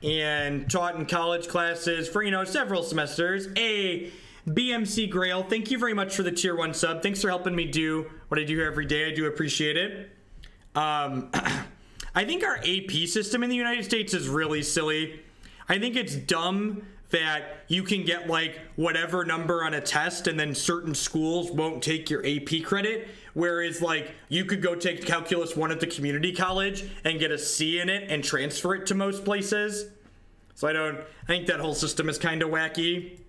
and taught in college classes for, you know, several semesters. A BMC Grail, thank you very much for the tier 1 sub. Thanks for helping me do what I do here every day. I do appreciate it. I think our AP system in the United States is really silly. I think it's dumb that you can get like whatever number on a test and then certain schools won't take your AP credit, whereas like you could go take Calculus 1 at the community college and get a C in it and transfer it to most places. So I think that whole system is kind of wacky.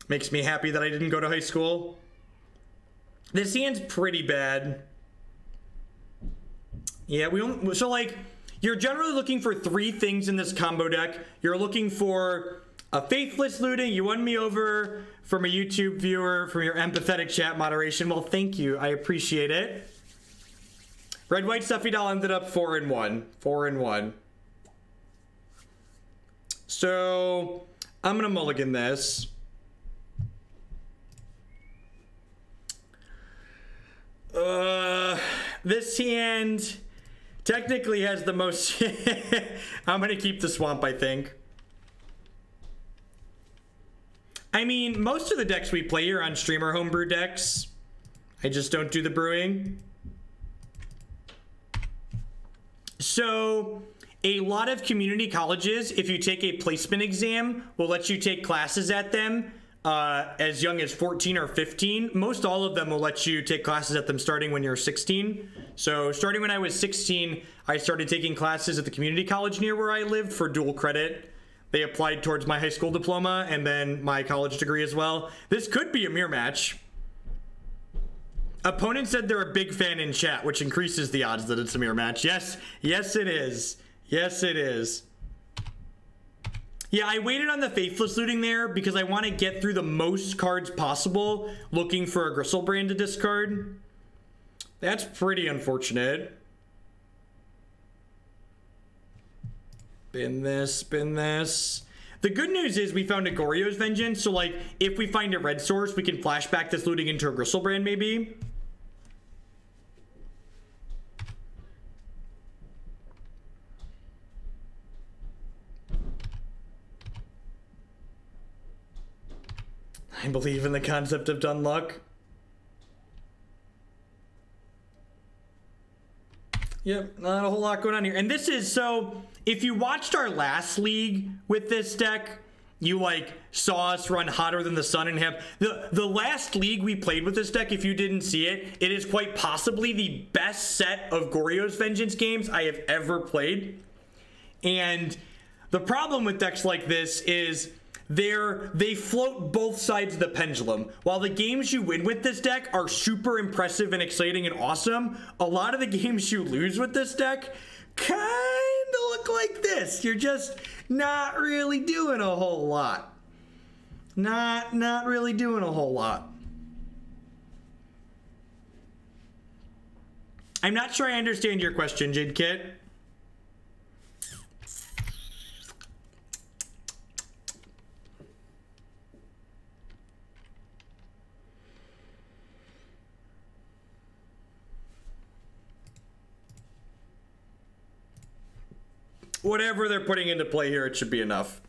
Makes me happy that I didn't go to high school. This hand's pretty bad. Yeah, so like, you're generally looking for 3 things in this combo deck. You're looking for a Faithless Looting. You won me over from a YouTube viewer from your empathetic chat moderation. Well, thank you. I appreciate it. Red White Stuffy Doll ended up 4-1. 4-1. So I'm gonna mulligan this. This hand technically has the most. I'm gonna keep the swamp, I think. I mean, most of the decks we play here on streamer homebrew decks. I just don't do the brewing. So a lot of community colleges, if you take a placement exam, will let you take classes at them as young as 14 or 15. Most all of them will let you take classes at them starting when you're 16. So starting when I was 16, I started taking classes at the community college near where I lived for dual credit. They applied towards my high school diploma and then my college degree as well. This could be a mirror match. Opponent said they're a big fan in chat, which increases the odds that it's a mirror match. Yes, yes it is. Yes it is. Yeah, I waited on the Faithless Looting there because I want to get through the most cards possible looking for a Griselbrand to discard. That's pretty unfortunate. Spin this, spin this. The good news is we found a Goryo's Vengeance, so like if we find a red source, we can flashback this looting into a Griselbrand maybe. I believe in the concept of done luck. Yep, not a whole lot going on here. And this is, so if you watched our last league with this deck, you like saw us run hotter than the sun and have the last league we played with this deck. If you didn't see it, it is quite possibly the best set of Goryo's Vengeance games I have ever played. And the problem with decks like this is they float both sides of the pendulum. While the games you win with this deck are super impressive and exciting and awesome, a lot of the games you lose with this deck kind of look like this. You're just not really doing a whole lot. Not really doing a whole lot. I'm not sure I understand your question, Jade Kit. Whatever they're putting into play here, it should be enough.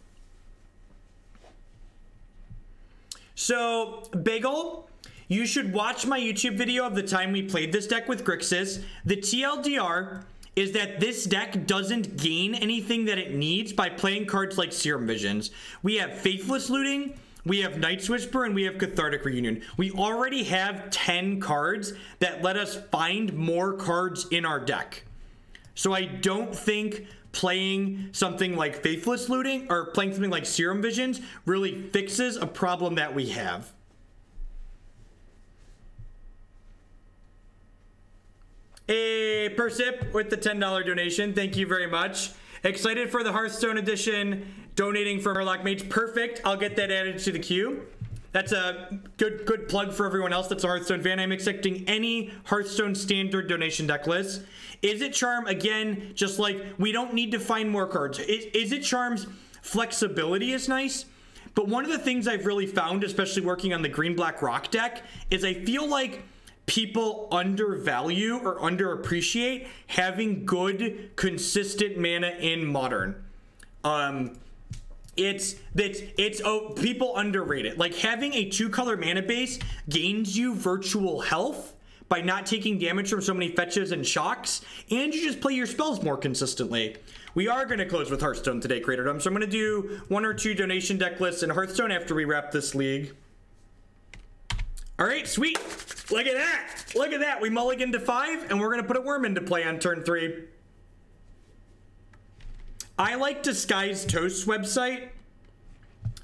So, Bagel, you should watch my YouTube video of the time we played this deck with Grixis. The TLDR is that this deck doesn't gain anything that it needs by playing cards like Serum Visions. We have Faithless Looting, we have Night's Whisper, and we have Cathartic Reunion. We already have 10 cards that let us find more cards in our deck. So I don't think playing something like Faithless Looting or playing something like Serum Visions really fixes a problem that we have. Hey, Persip with the $10 donation. Thank you very much. Excited for the Hearthstone edition, donating for Murloc Mage. Perfect. I'll get that added to the queue. That's a good plug for everyone else that's a Hearthstone fan. I'm accepting any Hearthstone standard donation deck list. Is it Charm? Again, just like we don't need to find more cards. Is it Charm's flexibility is nice? But one of the things I've really found, especially working on the green-black rock deck, is I feel like people undervalue or underappreciate having good, consistent mana in Modern. People underrate it. Like, having a 2-color mana base gains you virtual health by not taking damage from so many fetches and shocks, and you just play your spells more consistently. We are going to close with Hearthstone today, Creatordom, so I'm going to do 1 or 2 donation deck lists in Hearthstone after we wrap this league. All right, sweet. Look at that. Look at that. We mulligan to 5, and we're going to put a worm into play on turn 3. I like Disguised Toast's website.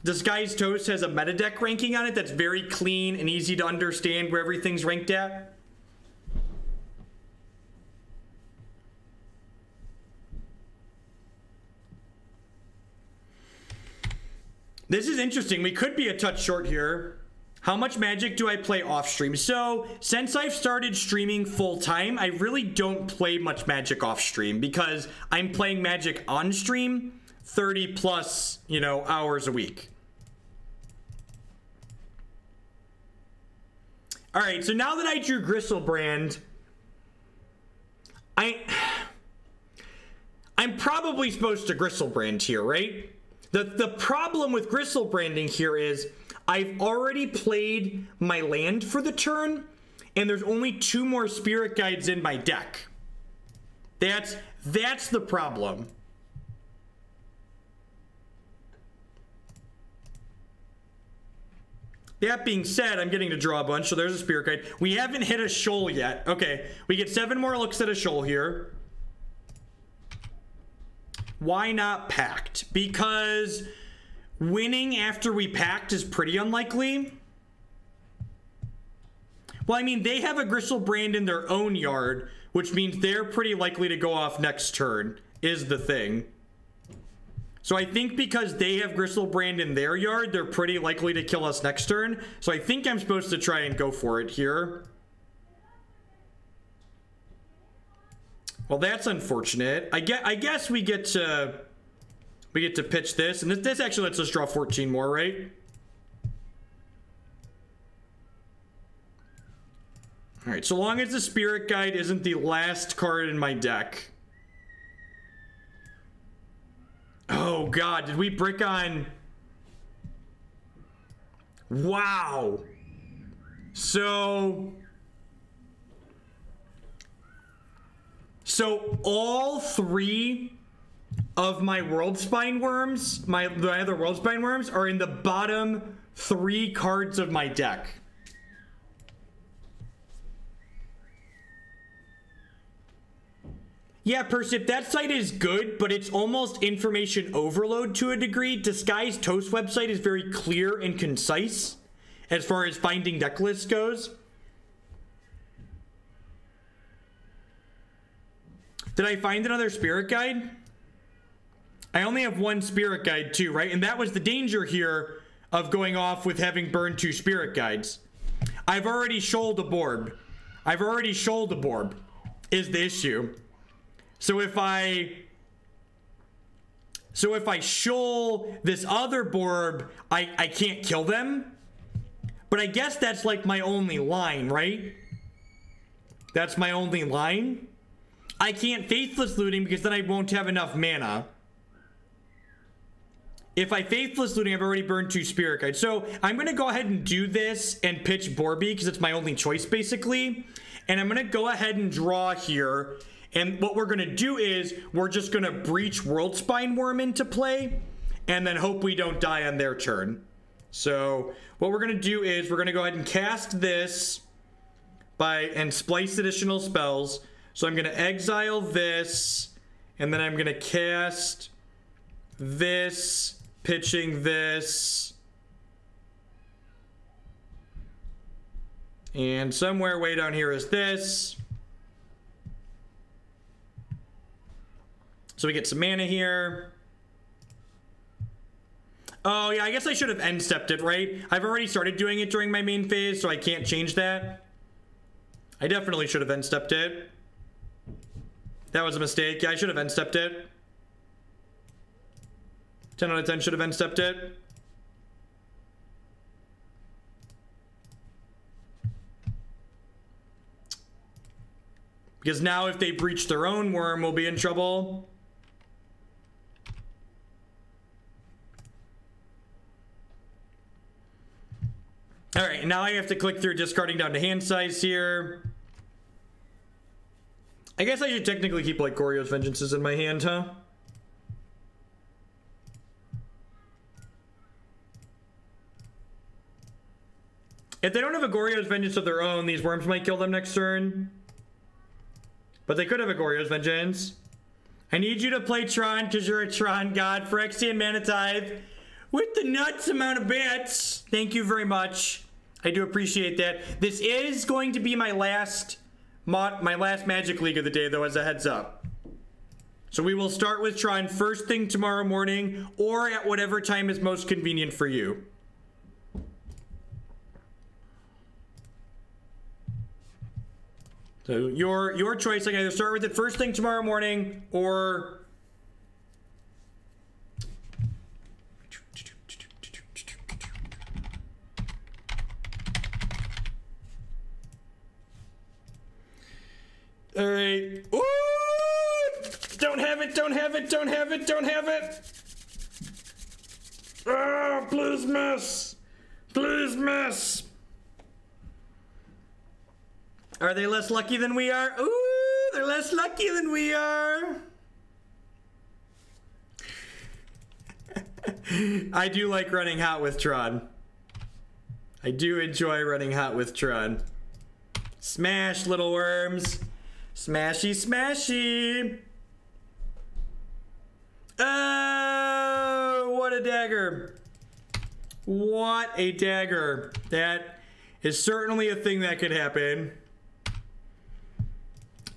Disguised Toast has a meta deck ranking on it that's very clean and easy to understand where everything's ranked at. This is interesting. We could be a touch short here. How much Magic do I play off stream? So, since I've started streaming full time, I really don't play much Magic off stream because I'm playing Magic on stream 30 plus, hours a week. All right, so now that I drew Griselbrand, I'm probably supposed to Griselbrand here, right? The problem with Griselbranding here is I've already played my land for the turn, and there's only 2 more Spirit Guides in my deck. That's the problem. That being said, I'm getting to draw a bunch, so there's a Spirit Guide. We haven't hit a shoal yet. Okay, we get 7 more looks at a shoal here. Why not Pact? Because winning after we Pact is pretty unlikely. Well, I mean, they have a Griselbrand in their own yard, which means they're pretty likely to go off next turn, is the thing. So I think because they have Griselbrand in their yard, they're pretty likely to kill us next turn. So I think I'm supposed to try and go for it here. Well, that's unfortunate. I guess we get to pitch this, and this actually lets us draw 14 more, right? All right, so long as the Spirit Guide isn't the last card in my deck. Oh God, did we brick on? Wow. So all 3 of my Worldspine Wurms, my other Worldspine Wurms, are in the bottom 3 cards of my deck. Yeah, Persip, that site is good, but it's almost information overload to a degree. Disguised Toast website is very clear and concise as far as finding deck lists goes. Did I find another Spirit Guide? I only have 1 Spirit Guide too, right? And that was the danger here of going off with having burned 2 Spirit Guides. I've already shoaled a Borb. Is the issue. So if I shoal this other Borb, I can't kill them. But I guess that's like my only line, right? That's my only line. I can't Faithless Looting because then I won't have enough mana. If I Faithless Looting, I've already burned 2 Spirit Guides. So I'm going to go ahead and do this and pitch Borby because it's my only choice, basically. And I'm going to go ahead and draw here. And what we're going to do is we're just going to breach Worldspine Wurm into play and then hope we don't die on their turn. So what we're going to do is we're going to go ahead and cast this and splice additional spells. So I'm going to exile this, and then I'm going to cast this, pitching this. And somewhere way down here is this. So we get some mana here. Oh, yeah, I guess I should have end-stepped it, right? I've already started doing it during my main phase, so I can't change that. I definitely should have end-stepped it. That was a mistake. Yeah, I should have end-stepped it. 10 out of 10 should have end-stepped it. Because now if they breach their own worm, we'll be in trouble. All right, now I have to click through discarding down to hand size here. I guess I should technically keep like Goryo's Vengeances in my hand, huh? If they don't have a Goryo's Vengeance of their own, these worms might kill them next turn. But they could have a Goryo's Vengeance. I need you to play Tron because you're a Tron god. Phyrexian Mana Tithe with the nuts amount of bits. Thank you very much. I do appreciate that. This is going to be my last Magic League of the day, though, as a heads up. So we will start with Tron first thing tomorrow morning or at whatever time is most convenient for you. So your choice. I can either start with it first thing tomorrow morning or all right. Ooh! Don't have it, don't have it, don't have it, don't have it. Ah, please miss. Please miss. Are they less lucky than we are? Ooh, they're less lucky than we are. I do like running hot with Tron. I do enjoy running hot with Tron. Smash, little worms. Smashy, smashy. Oh, what a dagger. What a dagger. That is certainly a thing that could happen.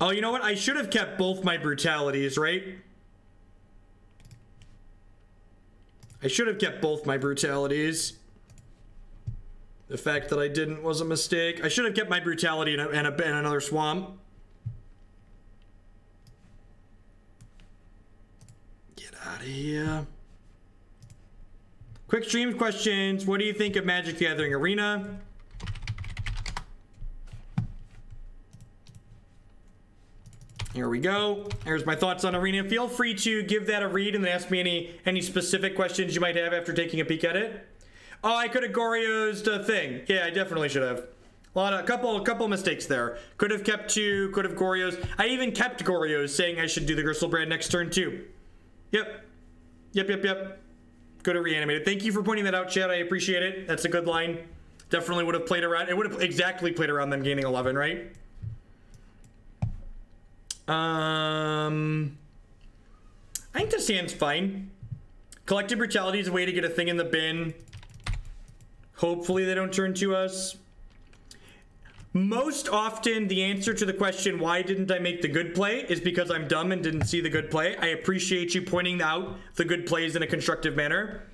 Oh, you know what? I should have kept both my brutalities, right? I should have kept both my brutalities. The fact that I didn't was a mistake. I should have kept my brutality in another swamp. Get out of here. Quick stream questions. What do you think of Magic the Gathering Arena? Here we go. There's my thoughts on Arena. Feel free to give that a read and then ask me any specific questions you might have after taking a peek at it. Oh, I could have Goryo's the thing. Yeah, I definitely should have. A couple mistakes there. Could have kept two, could have Goryo's. I even kept Goryo's, saying I should do the Griselbrand next turn too. Yep. Could have reanimated. Thank you for pointing that out, Chad. I appreciate it. That's a good line. Definitely would have played around. It would have exactly played around them gaining 11, right? I think this hand's fine. Collective Brutality is a way to get a thing in the bin. Hopefully they don't turn to us. Most often, the answer to the question, why didn't I make the good play, is because I'm dumb and didn't see the good play. I appreciate you pointing out the good plays in a constructive manner.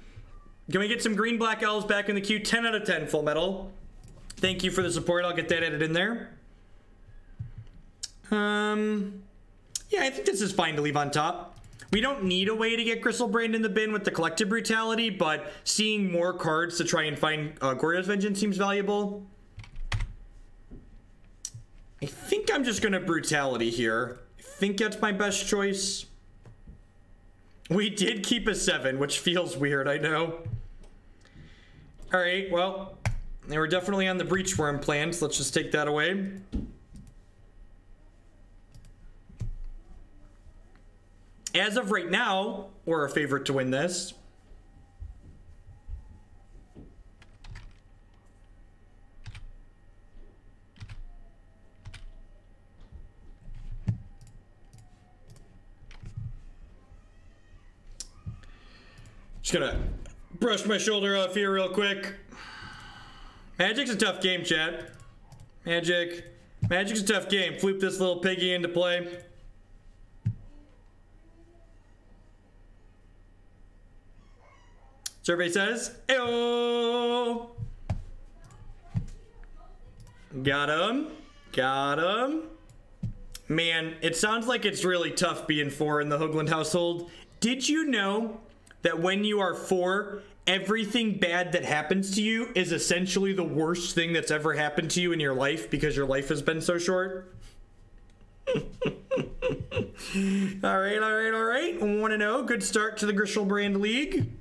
Can we get some green-black elves back in the queue? 10 out of 10, Full Metal. Thank you for the support. I'll get that added in there. Yeah, I think this is fine to leave on top. We don't need a way to get Griselbrand in the bin with the Collective Brutality, but seeing more cards to try and find Goryo's Vengeance seems valuable. I think I'm just gonna Brutality here. I think that's my best choice. We did keep a 7, which feels weird, I know. All right, well, they were definitely on the Breach Worm plan, so let's just take that away. As of right now, we're a favorite to win this. Just gonna brush my shoulder off here real quick. Magic's a tough game, chat. Magic's a tough game. Floop this little piggy into play. Survey says, "Ayo." Got him. Man, it sounds like it's really tough being 4 in the Hoagland household. Did you know that when you are 4, everything bad that happens to you is essentially the worst thing that's ever happened to you in your life because your life has been so short? All right. Want to know? Good start to the Griselbrand League.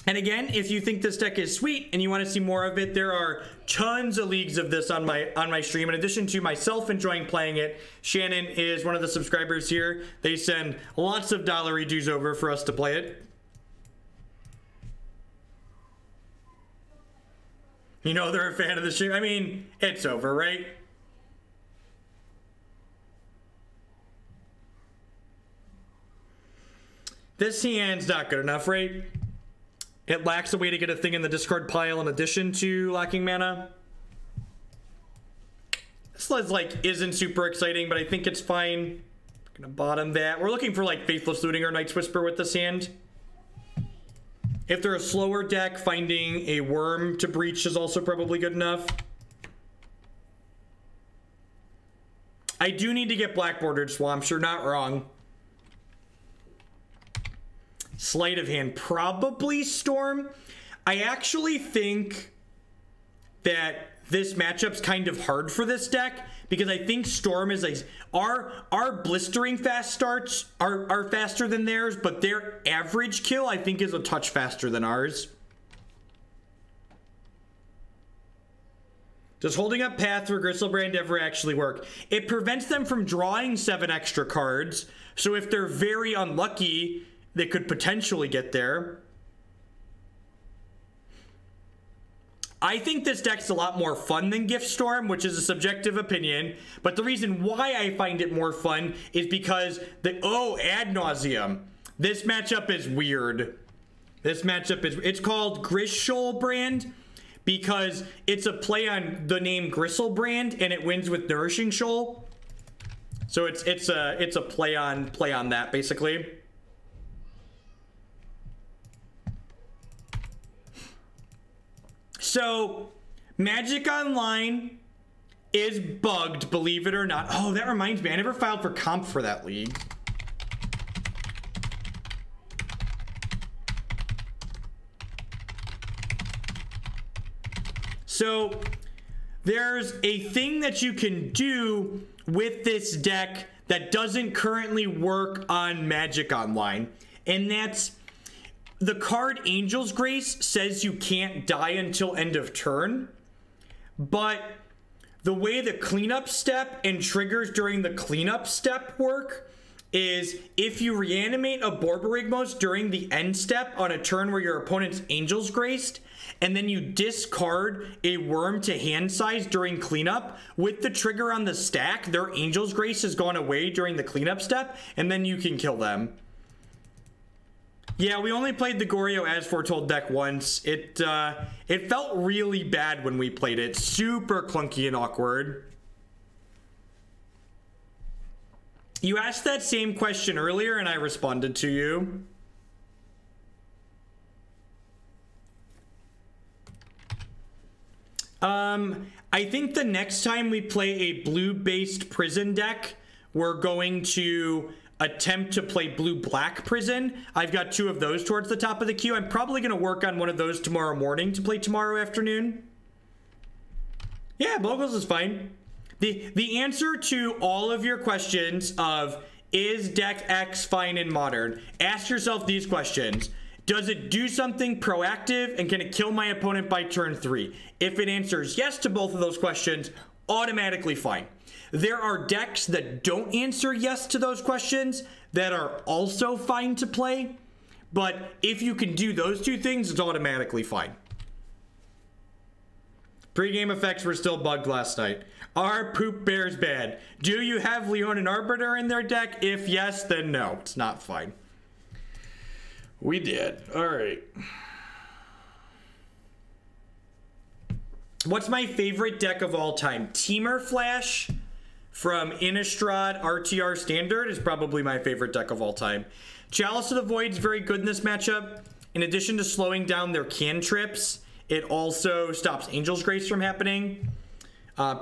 And again, if you think this deck is sweet and you want to see more of it, there are tons of leagues of this on my stream. In addition to myself enjoying playing it, Shannon is one of the subscribers here. They send lots of dollary dues over for us to play it. You know they're a fan of the stream. I mean, it's over, right? This hand's not good enough, right? It lacks a way to get a thing in the discard pile in addition to lacking mana. This like isn't super exciting, but I think it's fine. Gonna bottom that. We're looking for like Faithless Looting or Night's Whisper with this hand. If they're a slower deck, finding a Worm to breach is also probably good enough. I do need to get Black Bordered Swamps, you're not wrong. Sleight of hand, probably Storm. I actually think that this matchup's kind of hard for this deck because I think Storm is like our blistering fast starts are faster than theirs, but their average kill I think is a touch faster than ours. Does holding up Path for Griselbrand ever actually work? It prevents them from drawing 7 extra cards, so if they're very unlucky, they could potentially get there. I think this deck's a lot more fun than Gift Storm, which is a subjective opinion. But the reason why I find it more fun is because ad nauseum. This matchup is weird. This matchup is, it's called Grishoalbrand because it's a play on the name Griselbrand and it wins with Nourishing Shoal. So it's a play on that basically. So, Magic Online is bugged, believe it or not. Oh, that reminds me, I never filed for comp for that league. So, there's a thing that you can do with this deck that doesn't currently work on Magic Online, and that's the card Angel's Grace says you can't die until end of turn, but the way the cleanup step and triggers during the cleanup step work is if you reanimate a Borborygmos during the end step on a turn where your opponent's Angel's Graced, and then you discard a Worm to hand size during cleanup, with the trigger on the stack, their Angel's Grace has gone away during the cleanup step, and then you can kill them. Yeah, we only played the Goryo as Foretold deck once. It felt really bad when we played it. Super clunky and awkward. You asked that same question earlier and I responded to you. I think the next time we play a blue-based prison deck, we're going to attempt to play blue-black prison. I've got 2 of those towards the top of the queue. I'm probably going to work on one of those tomorrow morning to play tomorrow afternoon. Yeah, Bogles is fine. The answer to all of your questions of is deck X fine in Modern, ask yourself these questions. Does it do something proactive and can it kill my opponent by turn 3? If it answers yes to both of those questions, automatically fine. There are decks that don't answer yes to those questions that are also fine to play, but if you can do those 2 things, it's automatically fine. Pre-game effects were still bugged last night. Are Poop Bears bad? Do you have Leonin Arbiter in their deck? If yes, then no, it's not fine. We did. All right. What's my favorite deck of all time? Temur Flash from Innistrad RTR Standard is probably my favorite deck of all time. Chalice of the Void is very good in this matchup. In addition to slowing down their cantrips, it also stops Angel's Grace from happening.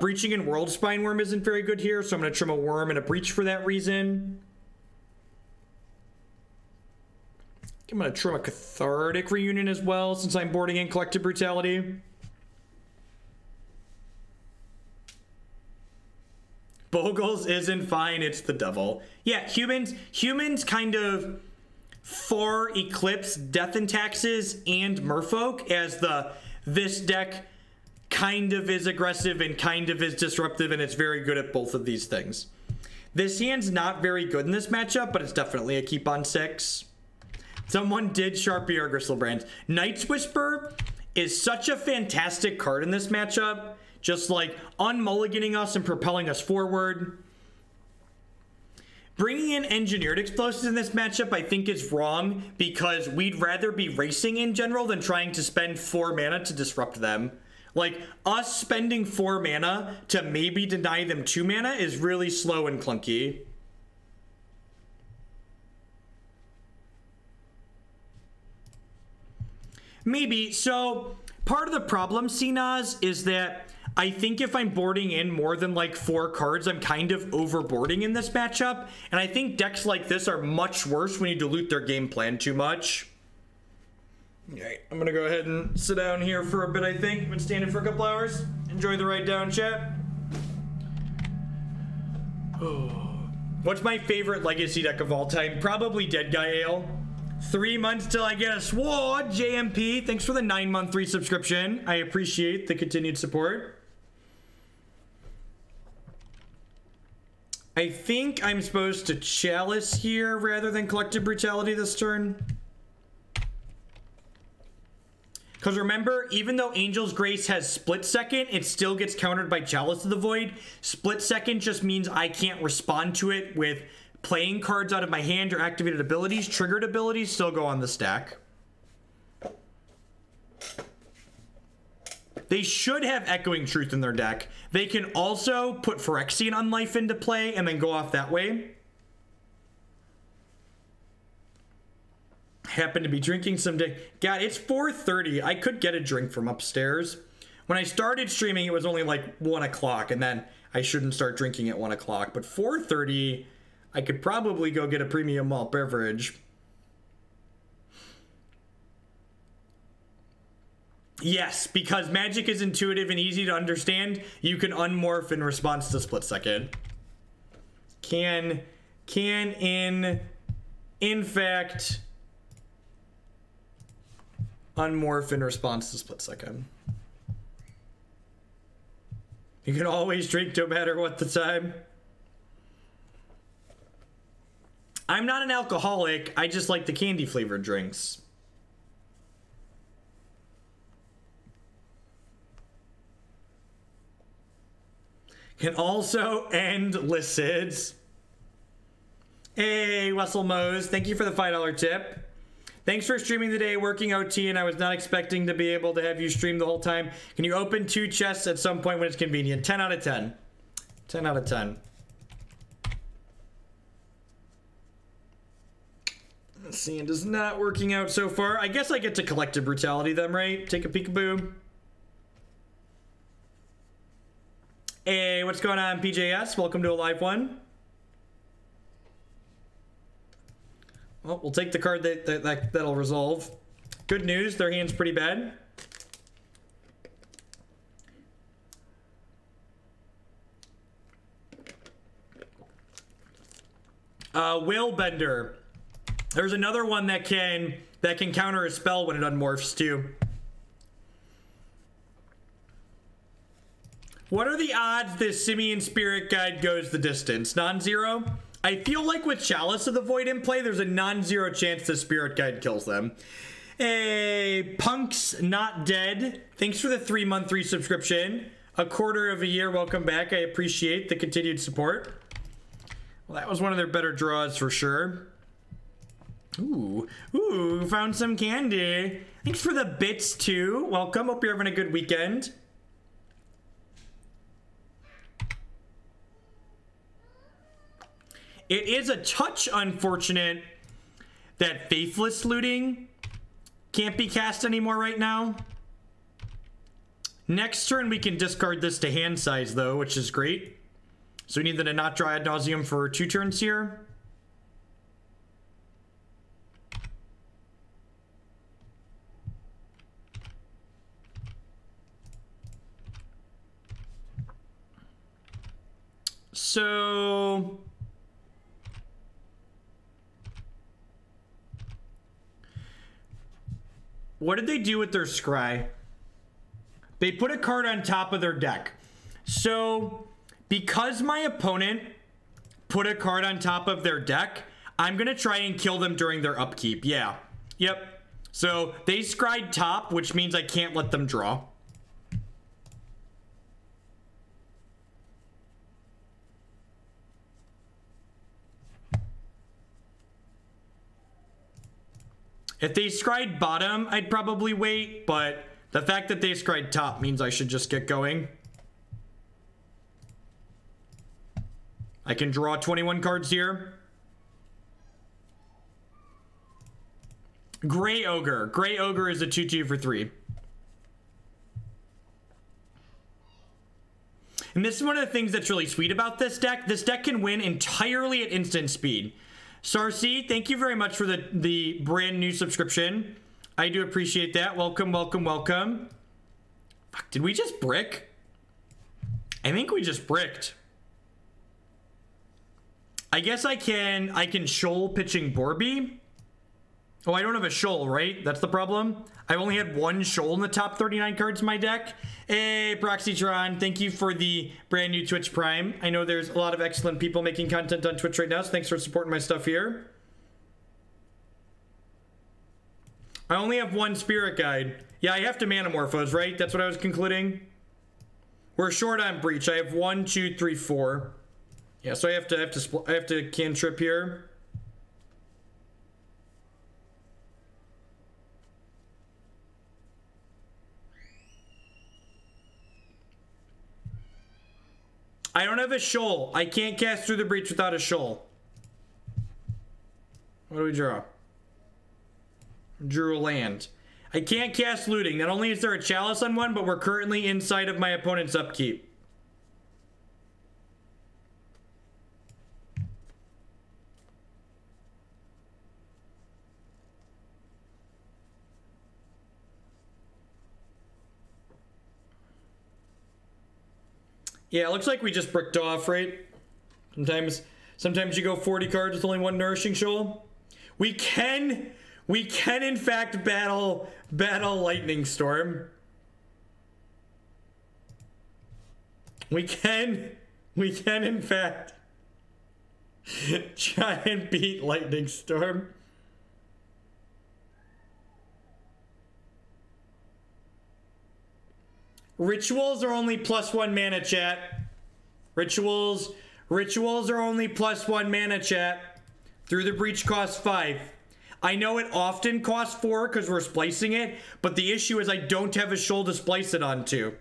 Breaching and Worldspine Wurm isn't very good here, so I'm going to trim a Worm and a Breach for that reason. I'm going to trim a Cathartic Reunion as well, since I'm boarding in Collective Brutality. Bogles isn't fine, it's the devil. Yeah, humans kind of for Eclipse, Death and Taxes, and Merfolk, as this deck kind of is aggressive and kind of is disruptive, and it's very good at both of these things. This hand's not very good in this matchup, but it's definitely a keep on 6. Someone did Sharpie our Griselbrand. Night's Whisper is such a fantastic card in this matchup, just like unmulliganing us and propelling us forward. Bringing in Engineered Explosives in this matchup I think is wrong, because we'd rather be racing in general than trying to spend 4 mana to disrupt them. Like, us spending 4 mana to maybe deny them 2 mana is really slow and clunky. Maybe. So, part of the problem, CNAS, is that I think if I'm boarding in more than like 4 cards, I'm kind of overboarding in this matchup. And I think decks like this are much worse when you dilute their game plan too much. Alright, I'm gonna go ahead and sit down here for a bit, I think. I've been standing for a couple hours. Enjoy the ride down, chat. What's my favorite Legacy deck of all time? Probably Dead Guy Ale. 3 months till I get a sword. JMP, thanks for the 9-month resubscription. I appreciate the continued support. I think I'm supposed to Chalice here rather than Collective Brutality this turn. Because remember, even though Angel's Grace has Split Second, it still gets countered by Chalice of the Void. Split Second just means I can't respond to it with playing cards out of my hand or activated abilities. Triggered abilities still go on the stack. They should have Echoing Truth in their deck. They can also put Phyrexian Unlife into play and then go off that way. Happen to be drinking someday. God, it's 4:30. I could get a drink from upstairs. When I started streaming, it was only like 1 o'clock, and then I shouldn't start drinking at 1 o'clock. But 4:30, I could probably go get a premium malt beverage. Yes, because Magic is intuitive and easy to understand. You can unmorph in response to Split Second. Can in fact unmorph in response to Split Second. You can always drink no matter what the time. I'm not an alcoholic. I just like the candy flavored drinks. Can also end Lycids. Hey, Wessel Mose, thank you for the $5 tip. Thanks for streaming today, working OT, and I was not expecting to be able to have you stream the whole time. Can you open 2 chests at some point when it's convenient? 10 out of 10. 10 out of 10. Sand is not working out so far. I guess I get to Collective Brutality then, right? Take a peekaboo. Hey, what's going on, PJS? Welcome to a live one. Well, we'll take the card that'll resolve. Good news, their hand's pretty bad. Willbender. There's another one that can counter a spell when it unmorphs too. What are the odds this Simian Spirit Guide goes the distance? Non-zero? I feel like with Chalice of the Void in play, there's a non-zero chance the Spirit Guide kills them. Hey, Punk's Not Dead. Thanks for the 3-month resubscription. A quarter of a year, welcome back. I appreciate the continued support. Well, that was one of their better draws for sure. Ooh, found some candy. Thanks for the bits too. Welcome, hope you're having a good weekend. It is a touch unfortunate that Faithless Looting can't be cast anymore right now. Next turn we can discard this to hand size though, which is great. So we need the not draw ad nauseum for 2 turns here. So what did they do with their scry? They put a card on top of their deck. So because my opponent put a card on top of their deck, I'm gonna try and kill them during their upkeep. Yeah. Yep. So they scryed top, which means I can't let them draw. If they scryed bottom, I'd probably wait, but the fact that they scryed top means I should just get going. I can draw 21 cards here. Gray Ogre. Gray Ogre is a 2/2 for 3. And this is one of the things that's really sweet about this deck. This deck can win entirely at instant speed. Sarcy, thank you very much for the brand new subscription. I do appreciate that. Welcome, welcome, welcome. Fuck, did we just brick? I think we just bricked. I guess I can shoal pitching Borby. Oh, I don't have a shoal, right? That's the problem. I only had one shoal in the top 39 cards in my deck. Hey, Proxytron, thank you for the brand new Twitch Prime. I know there's a lot of excellent people making content on Twitch right now, so thanks for supporting my stuff here. I only have one Spirit Guide. Yeah, I have to Manamorphose, right? That's what I was concluding. We're short on Breach. I have 1, 2, 3, 4. Yeah, so I have to cantrip here. I don't have a shoal. I can't cast through the breach without a shoal. What do we draw? Drew a land. I can't cast looting. Not only is there a chalice on one, but we're currently inside of my opponent's upkeep. Yeah, it looks like we just bricked off, right? Sometimes you go 40 cards with only one Nourishing Shoal. We can in fact battle Lightning Storm. We can in fact try and beat Lightning Storm. Rituals are only +1 mana, chat. Rituals are only +1 mana, chat. Through the breach costs 5. I know it often costs 4 because we're splicing it, but the issue is I don't have a shoal to splice it onto.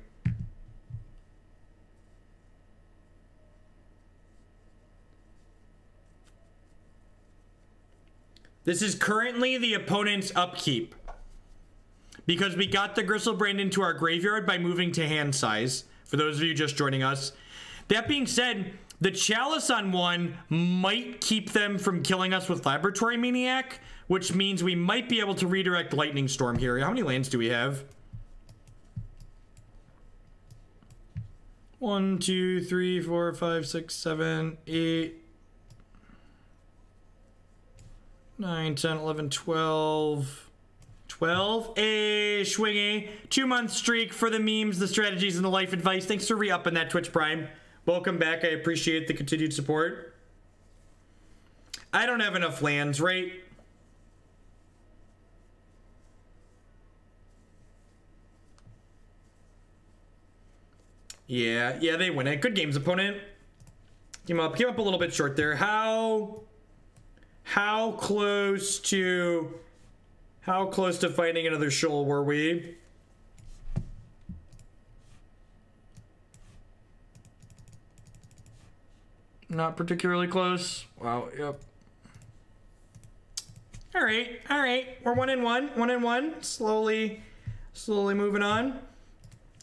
This is currently the opponent's upkeep, because we got the Griselbrand into our graveyard by moving to hand size, for those of you just joining us. That being said, the Chalice on one might keep them from killing us with Laboratory Maniac, which means we might be able to redirect Lightning Storm here. How many lands do we have? 1, 2, 3, 4, 5, 6, 7, 8, 9, 10, 11, 12... 12. Hey, Schwingy. 2-month streak for the memes, the strategies, and the life advice. Thanks for re-upping that Twitch Prime. Welcome back. I appreciate the continued support. I don't have enough lands, right? Yeah, they win it. Good games, opponent. Came up a little bit short there. How close to finding another shoal were we? Not particularly close. Wow, yep. All right. We're 1-1. Slowly moving on.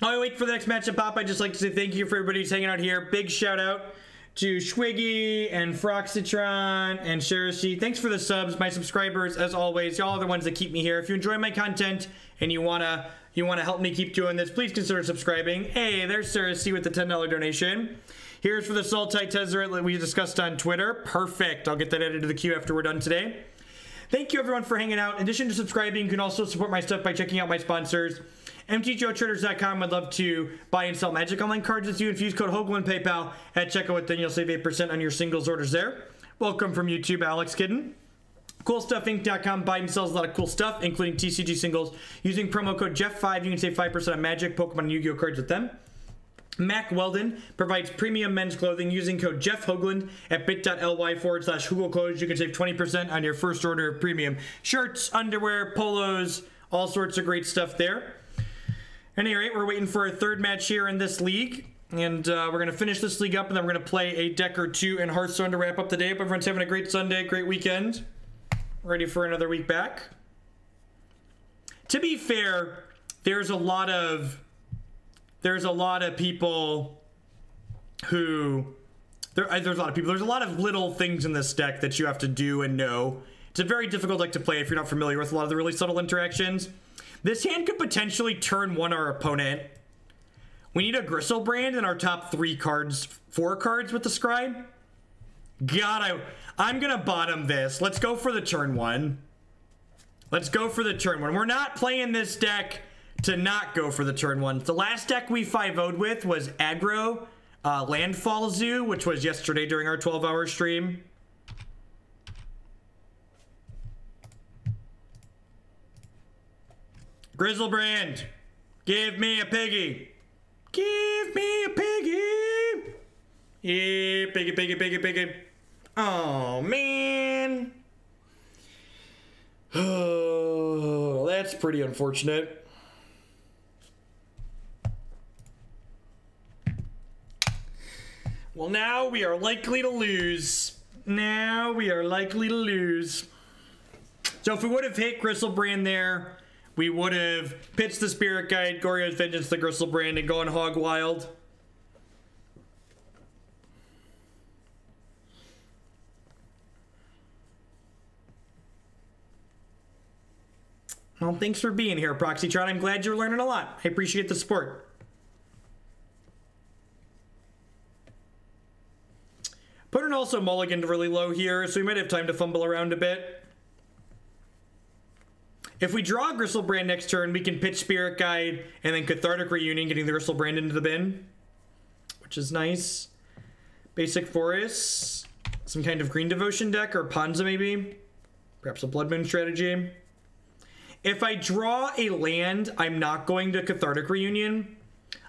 While I wait for the next matchup pop, I'd just like to say thank you for everybody who's hanging out here. Big shout out to Schwiggy and Froxitron and Sheracy. Thanks for the subs, my subscribers, as always. Y'all are the ones that keep me here. If you enjoy my content and you wanna help me keep doing this, please consider subscribing. Hey, there's Sheracy with the $10 donation. Here's for the Sultai Tezzeret that we discussed on Twitter. Perfect. I'll get that added to the queue after we're done today. thank you everyone for hanging out. In addition to subscribing, you can also support my stuff by checking out my sponsors. MTGOtraders.com. I'd love to buy and sell Magic Online cards with you. If you use code HOGLEN PayPal at checkout, then you'll save 8% on your singles orders there. Welcome from YouTube, Alex Kidden. CoolStuffInc.com. Buy and sells a lot of cool stuff, including TCG singles. Using promo code Jeff5, you can save 5% on Magic, Pokemon, and Yu-Gi-Oh cards with them. Mac Weldon provides premium men's clothing. Using code Jeff Hoagland at bit.ly/HoogleClothes. You can save 20% on your first order of premium shirts, underwear, polos, all sorts of great stuff there. At any rate, we're waiting for our third match here in this league. And we're going to finish this league up, and then we're going to play a deck or two in Hearthstone to wrap up the day. Hope everyone's having a great Sunday, great weekend. Ready for another week back. To be fair, there's a lot of people who... There's a lot of people. There's a lot of little things in this deck that you have to do and know. It's a very difficult deck to play if you're not familiar with a lot of the really subtle interactions. This hand could potentially turn one our opponent. We need a Griselbrand in our top 4 cards with the Scribe. God, I'm gonna bottom this. Let's go for the turn 1. Let's go for the turn 1. We're not playing this deck to not go for the turn 1. The last deck we 5-0'd with was aggro Landfall Zoo, which was yesterday during our 12-hour stream. Griselbrand, give me a piggy. Give me a piggy. Yeah, piggy, piggy, piggy, piggy. Oh, man. Oh, that's pretty unfortunate. Well, now we are likely to lose. Now we are likely to lose. So if we would have hit Griselbrand there, we would have pitched the Spirit Guide, Goryo's Vengeance, the Griselbrand, and gone hog wild. Well, thanks for being here, Proxytron. I'm glad you're learning a lot. I appreciate the support. Put an also mulliganed really low here, so we might have time to fumble around a bit. If we draw Griselbrand next turn, we can pitch Spirit Guide and then Cathartic Reunion, getting the Griselbrand into the bin, which is nice. Basic Forests, some kind of Green Devotion deck, or Ponza maybe. Perhaps a Blood Moon strategy. If I draw a land, I'm not going to Cathartic Reunion.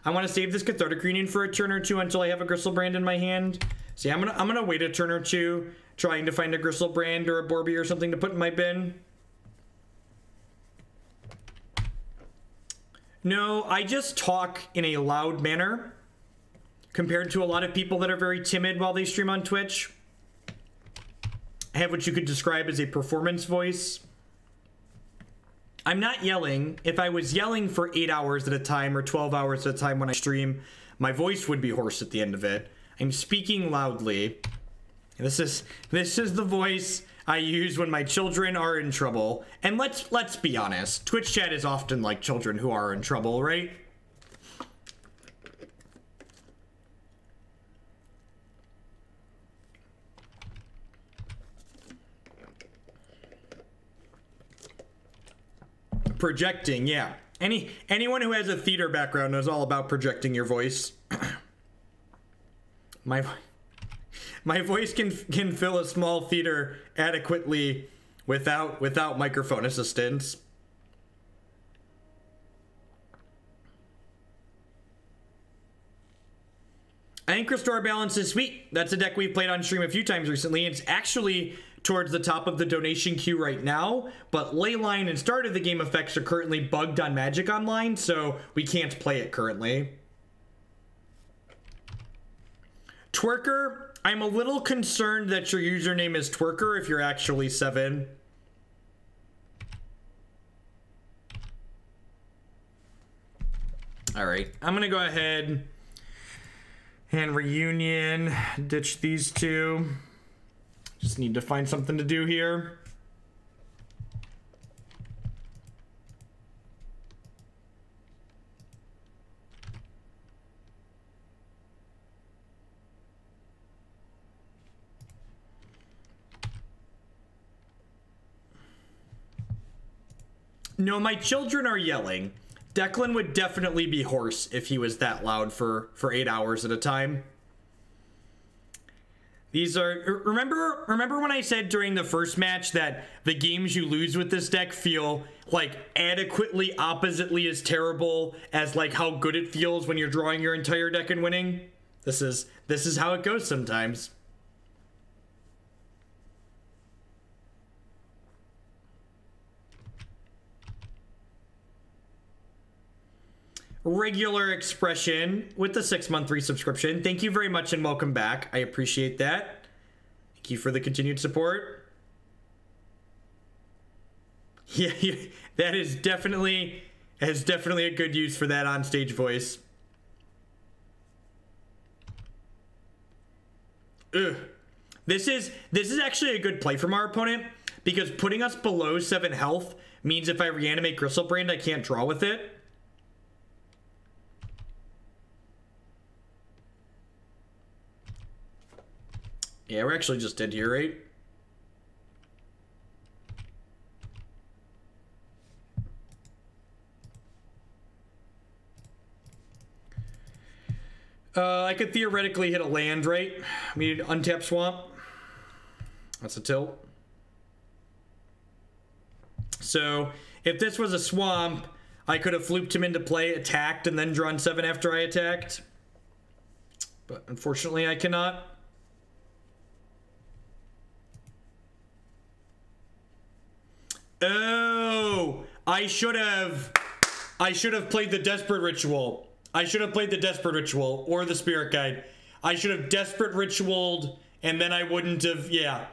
I want to save this Cathartic Reunion for a turn or two until I have a Griselbrand in my hand. See, I'm gonna wait a turn or two, trying to find a Griselbrand or a Borby or something to put in my bin. No, I just talk in a loud manner compared to a lot of people that are very timid while they stream on Twitch. I have what you could describe as a performance voice. I'm not yelling. If I was yelling for 8 hours at a time or 12 hours at a time when I stream, my voice would be hoarse at the end of it. I'm speaking loudly. This is the voice I use when my children are in trouble. And let's be honest, Twitch chat is often like children who are in trouble, right? Projecting, yeah. Anyone who has a theater background knows all about projecting your voice. My voice can fill a small theater adequately without microphone assistance. I think Restore Balance is sweet. That's a deck we've played on stream a few times recently. It's actually towards the top of the donation queue right now, but Leyline and Start of the Game effects are currently bugged on Magic Online, so we can't play it currently. Twerker, I'm a little concerned that your username is Twerker if you're actually 7. All right, I'm gonna go ahead and Reunion, ditch these two. Just need to find something to do here. No, my children are yelling. Declan would definitely be hoarse if he was that loud for 8 hours at a time. These are... Remember when I said during the first match that the games you lose with this deck feel, like, adequately oppositely as terrible as, like, how good it feels when you're drawing your entire deck and winning? This is how it goes sometimes. Regular Expression with the 6-month resubscription. Thank you very much and welcome back. I appreciate that. Thank you for the continued support. Yeah, that is definitely a good use for that on stage voice. Ugh. This is actually a good play from our opponent because putting us below 7 health means if I reanimate Griselbrand, I can't draw with it. Yeah, we're actually just dead here, right? I could theoretically hit a land, right? We need untap swamp. That's a tilt. So, if this was a swamp, I could have flooped him into play, attacked, and then drawn 7 after I attacked. But unfortunately, I cannot. Oh, I should have played the Desperate Ritual. I should have played the Desperate Ritual or the Spirit Guide. I should have Desperate Ritualed and then I wouldn't have, yeah,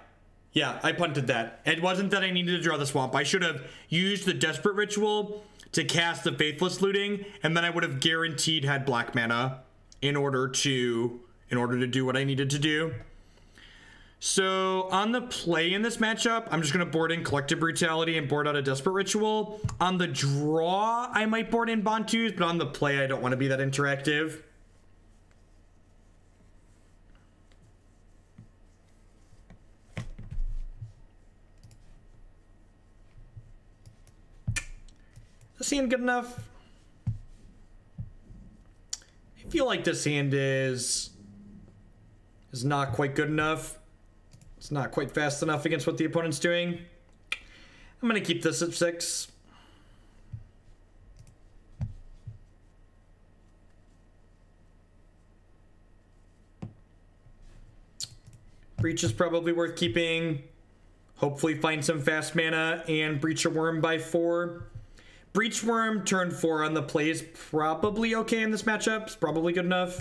I punted that. It wasn't that I needed to draw the swamp. I should have used the Desperate Ritual to cast the Faithless Looting and then I would have guaranteed had black mana in order to do what I needed to do. So, on the play in this matchup, I'm just going to board in Collective Brutality and board out a Desperate Ritual. On the draw, I might board in Bontu's, but on the play, I don't want to be that interactive. Is this hand good enough? I feel like this hand is not quite good enough. It's not quite fast enough against what the opponent's doing. I'm going to keep this at 6. Breach is probably worth keeping. Hopefully find some fast mana and breach a Wurm by 4. Breach Wurm turn 4 on the play is probably okay in this matchup. It's probably good enough.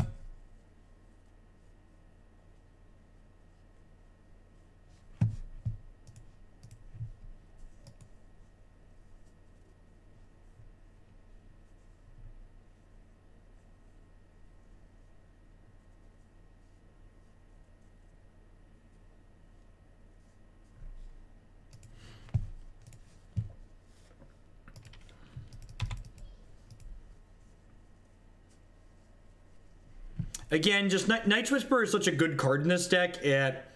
Again, just Night's Whisper is such a good card in this deck at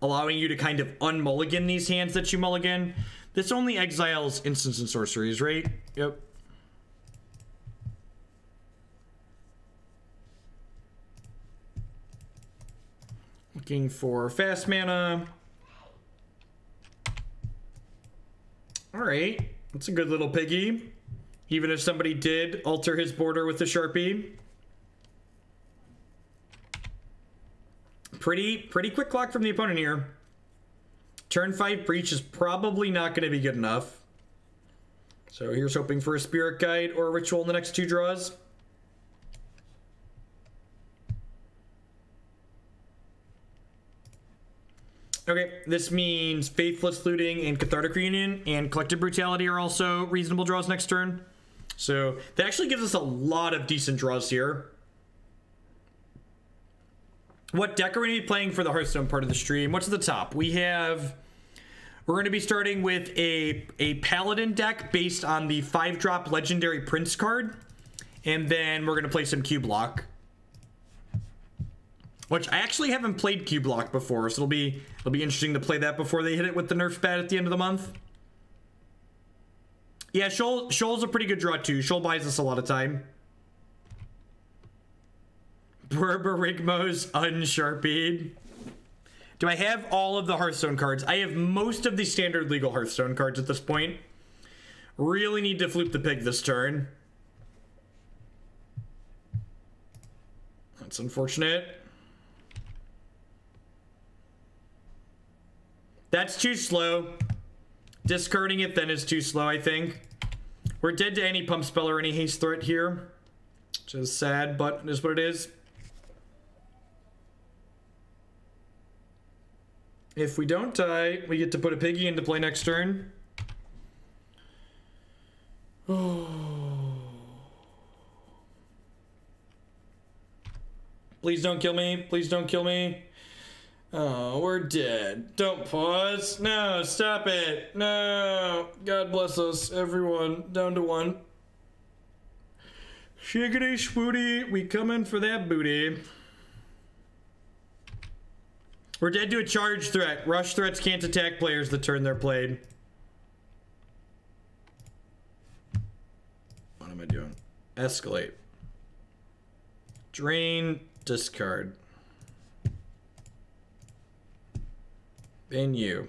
allowing you to kind of unmulligan these hands that you mulligan. This only exiles instants and sorceries, right? Yep. Looking for fast mana. All right, that's a good little piggy. Even if somebody did alter his border with the Sharpie. Pretty quick clock from the opponent here. Turn 5 breach is probably not going to be good enough. So here's hoping for a Spirit Guide or a Ritual in the next 2 draws. Okay, this means Faithless Looting and Cathartic Reunion and Collective Brutality are also reasonable draws next turn. So that actually gives us a lot of decent draws here. What deck are we going to be playing for the Hearthstone part of the stream? What's at the top? We're going to be starting with a Paladin deck based on the 5-drop Legendary Prince card. And then we're going to play some Q-Block. Which I actually haven't played Q-Block before, so it'll be interesting to play that before they hit it with the nerf bat at the end of the month. Yeah, Shoal's a pretty good draw too. Shoal buys us a lot of time. Borborygmos Unsharpied. Do I have all of the Hearthstone cards? I have most of the standard legal Hearthstone cards at this point. Really need to flip the pig this turn. That's unfortunate. That's too slow. Discarding it then is too slow, I think. We're dead to any pump spell or any haste threat here. Which is sad, but it is what it is. If we don't die, we get to put a piggy into play next turn. Oh. Please don't kill me. Please don't kill me. Oh, we're dead. Don't pause. No, stop it. No. God bless us, everyone. Down to 1. Shiggity swooty. We coming for that booty. We're dead to a charge threat. Rush threats can't attack players the turn they're played. What am I doing? Escalate. Drain. Discard. Then you.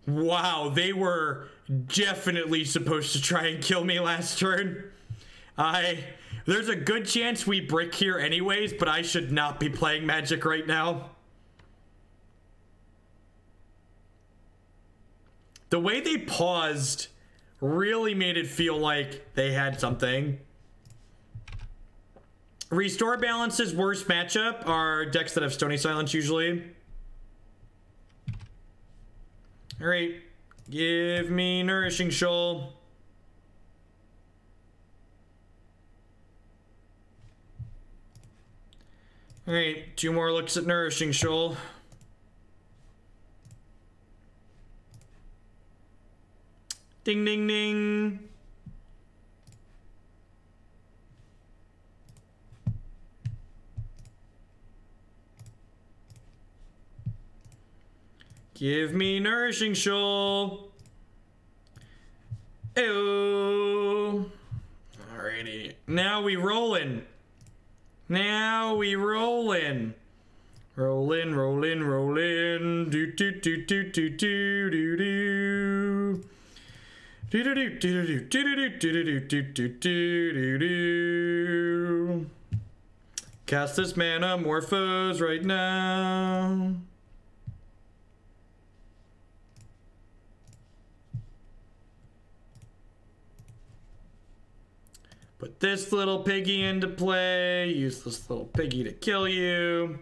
Wow, they were definitely supposed to try and kill me last turn. There's a good chance we brick here anyways, but I should not be playing Magic right now. The way they paused really made it feel like they had something. Restore Balance's worst matchup are decks that have Stony Silence usually. Alright, give me Nourishing Shoal. Alright, 2 more looks at Nourishing Shoal. Ding, ding, ding. Give me Nourishing Shoal. Ew. Alrighty. Now we rollin'. Now we rollin'. Rollin', rollin', rollin'. Do do do do do do do do. Do do do do do do do do do do do do. Cast this Manamorphose right now. Put this little piggy into play. Use this little piggy to kill you.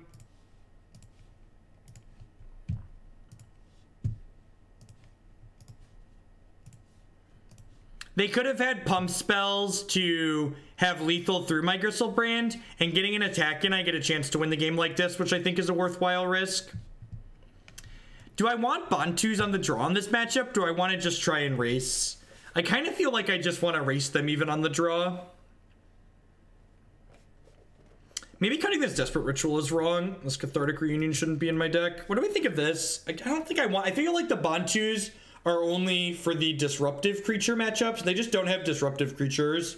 They could have had pump spells to have lethal through my Griselbrand, and getting an attack in, I get a chance to win the game like this, which I think is a worthwhile risk. Do I want Bontus on the draw in this matchup? Do I want to just try and race? I kind of feel like I just want to race them even on the draw. Maybe cutting this Desperate Ritual is wrong. This Cathartic Reunion shouldn't be in my deck. What do we think of this? I don't think I want... I feel like the Bontus are only for the disruptive creature matchups. They just don't have disruptive creatures.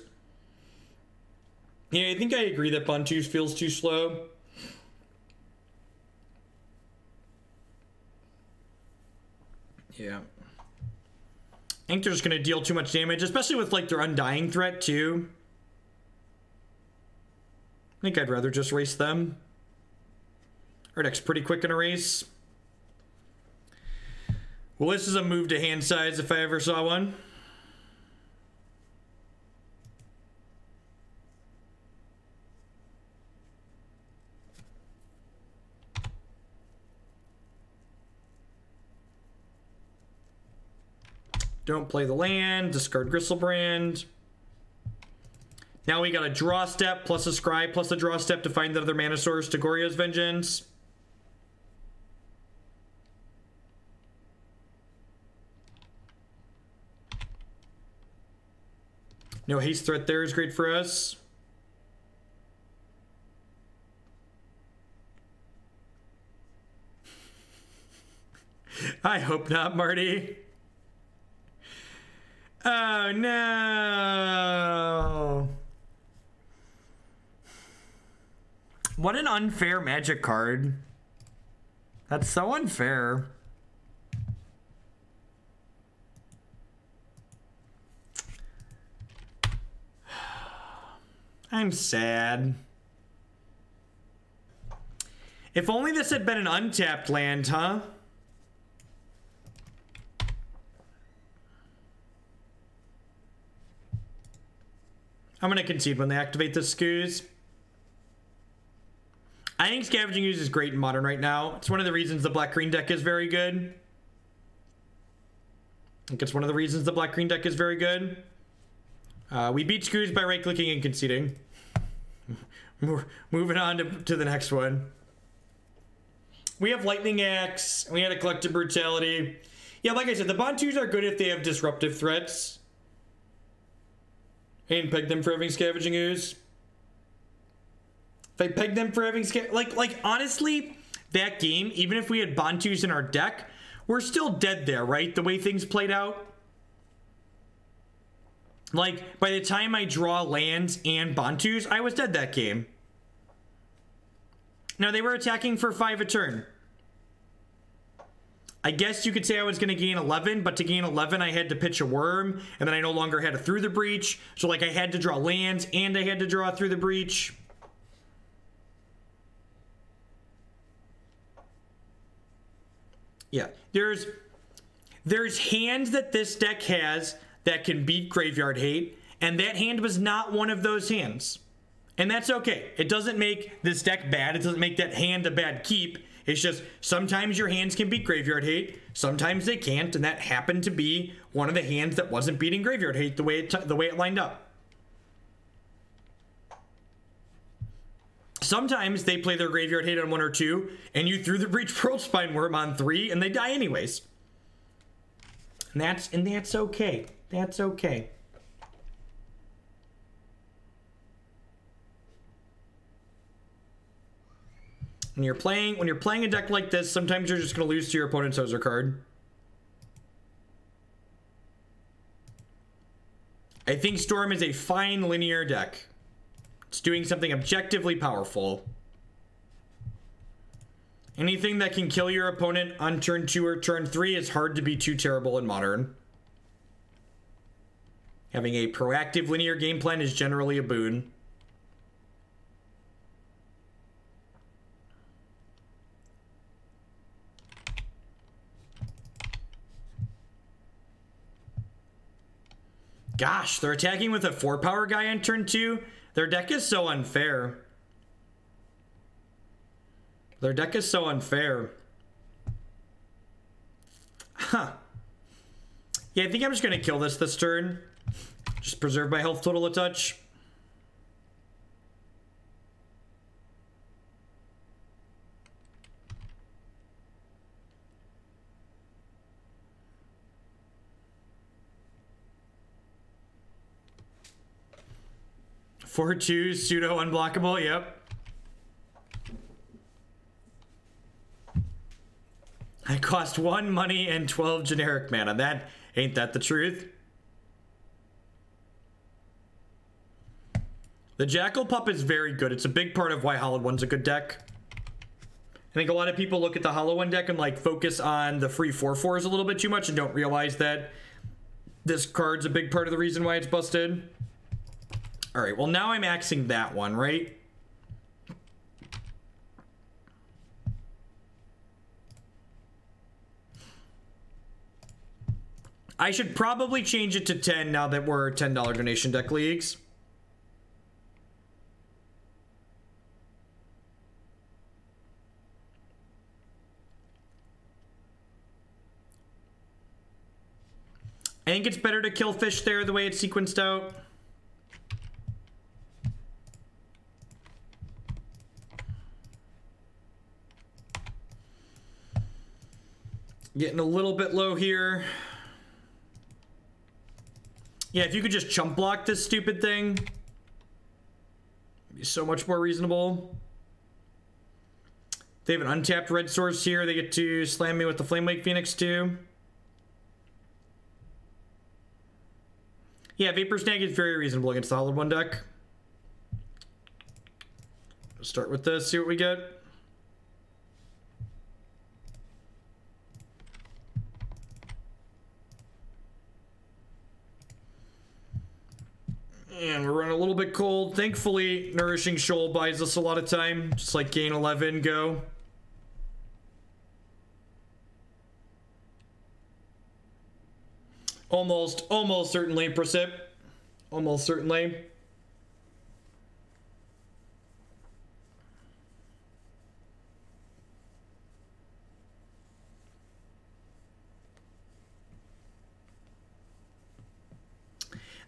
Yeah, I think I agree that Bontus feels too slow. Yeah. I think they're just going to deal too much damage, especially with, like, their Undying threat, too. I think I'd rather just race them. Our deck's pretty quick in a race. Well, this is a move to hand size if I ever saw one. Don't play the land, discard Griselbrand. Now we got a draw step plus a scry plus a draw step to find the other mana source to Goryo's Vengeance. No haste threat there is great for us. I hope not, Marty. Oh, no. What an unfair Magic card. That's so unfair. I'm sad. If only this had been an untapped land, huh? I'm going to concede when they activate the Scoos. I think Scavenging Ooze is great in Modern right now. It's one of the reasons the Black-Green deck is very good. I think it's one of the reasons the Black-Green deck is very good. We beat Scoos by right-clicking and conceding. Moving on to the next one. We have Lightning Axe. We had a Collective Brutality. Yeah, like I said, the Bontus are good if they have disruptive threats. I didn't peg them for having Scavenging Ooze. If I pegged them for having like honestly, that game, even if we had Bontus in our deck, we're still dead there, right? The way things played out. Like, by the time I draw lands and Bontus, I was dead that game. Now, they were attacking for 5 a turn. I guess you could say I was going to gain 11, but to gain 11, I had to pitch a Worm, and then I no longer had a Through the Breach. So, like, I had to draw lands, and I had to draw Through the Breach. Yeah, there's hands that this deck has that can beat Graveyard Hate, and that hand was not one of those hands. And that's okay. It doesn't make this deck bad. It doesn't make that hand a bad keep. It's just sometimes your hands can beat Graveyard Hate, sometimes they can't, and that happened to be one of the hands that wasn't beating Graveyard Hate the way it lined up. Sometimes they play their Graveyard Hate on 1 or 2, and you threw the Breach Worldspine Wurm on 3, and they die anyways. And that's okay. That's okay. When you're playing a deck like this, sometimes you're just going to lose to your opponent's Hoser card. I think Storm is a fine linear deck. It's doing something objectively powerful. Anything that can kill your opponent on turn 2 or turn 3 is hard to be too terrible in Modern. Having a proactive linear game plan is generally a boon. Gosh, they're attacking with a 4-power guy on turn 2. Their deck is so unfair. Their deck is so unfair. Huh. Yeah, I think I'm just going to kill this turn. Just preserve my health total a touch. Four 2 pseudo unblockable, yep. I cost 1 money and 12 generic mana. Ain't that the truth? The Jackal Pup is very good. It's a big part of why Hollow One's a good deck. I think a lot of people look at the Hollow One deck and like focus on the free 4/4s a little bit too much and don't realize that this card's a big part of the reason why it's busted. All right, well now I'm axing that one, right? I should probably change it to 10 now that we're $10 donation deck leagues. I think it's better to kill fish there the way it's sequenced out. Getting a little bit low here. Yeah, if you could just chump block this stupid thing, it'd be so much more reasonable. They have an untapped red source here. They get to slam me with the Flame Wake Phoenix too. Yeah, Vapor Snag is very reasonable against the Solid 1 deck. Let's start with this, see what we get. And we're running a little bit cold. Thankfully, Nourishing Shoal buys us a lot of time. Just like gain 11, go. Almost certainly, Precip. Almost certainly.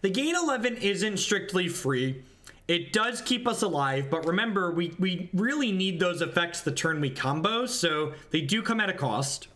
The gain 11 isn't strictly free. It does keep us alive, but remember, we really need those effects the turn we combo, so they do come at a cost.